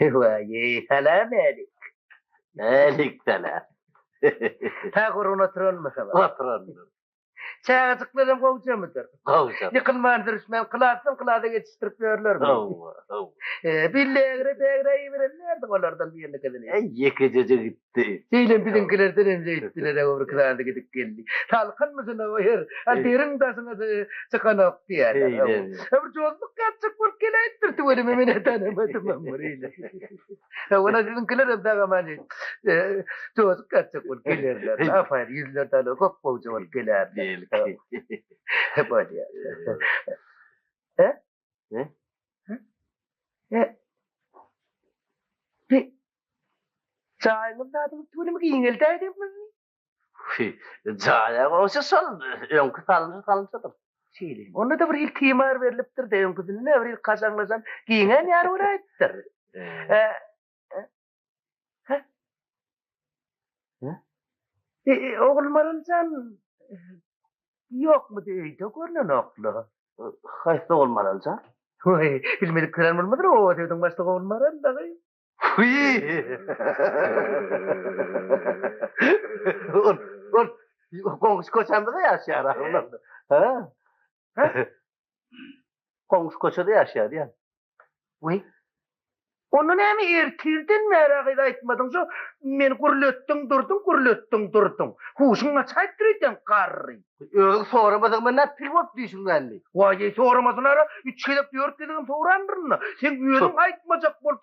Vay, hala Melik. Melik sana. Ta kurun oturan mı sabah? Oturandır. Çağızıklarım kovca mıdır? Kavuşan. Yıkılmandır üstünden kılaada geçiştirip verirler mi? Billeğire beğire iyi verirlerdi onlardan bir yerine kadar. Yıkıcıcı gitti. Şeyle bizimkilerden önce gittiler öbür kılaada gidip geldi. Talkın mısın o yer? Derin dasına çıkan ok diye. Öbür çoğunluk kaçık bul kele ettirdi böyle memene tanımadım ben burayla. Ona bizimkiler de dağımancı. Çoğunluk kaçık bul kelerler. Afer yüzler tane kop kovca bul kelerler. Değil ki. Böyle ya. He? Ne? He? Bir çayımın adım tuğlumu giyingeldeydi mi? Caya olsa son. Önkü salıncadır. Şeyleyim. Onda da bir il timar veriliptir de ön kızını ne bir il kazanlasan giyinen yer orayıttır. Oğlum arıncan yok mu deydi görünen oklu. Haysta olmalıca. Oy, bilmedik kıran olmadır o dedim başta olmaran da. Komşu koçanda da yaşar onlar. Ha? Komşu koçada yaşar ya. Oy. Onu ne mi ertirdin merak etmedin so men kurlöttün durdun. Huşuna çaytırıydın karrı. Öyle soramadım ben ne film ot diyorsun benli. Vay sormasın ara 3 kelep 4 dediğin soğrandırın. Sen üyedin aytmacak bol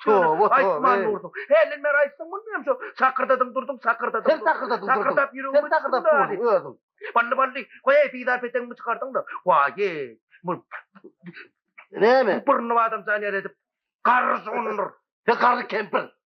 aytman durdun. Helen mer aytsın bilmiyorum so sakırdadın durdun. Sen sakırdadın durdun. Sakırdap yürüdün. Sen sakırdap durdun. Ballı koy pidar peten mi çıkardın da. Vay ne mi? Burnu adam sana edip karı sonundur. Sen karı kemper.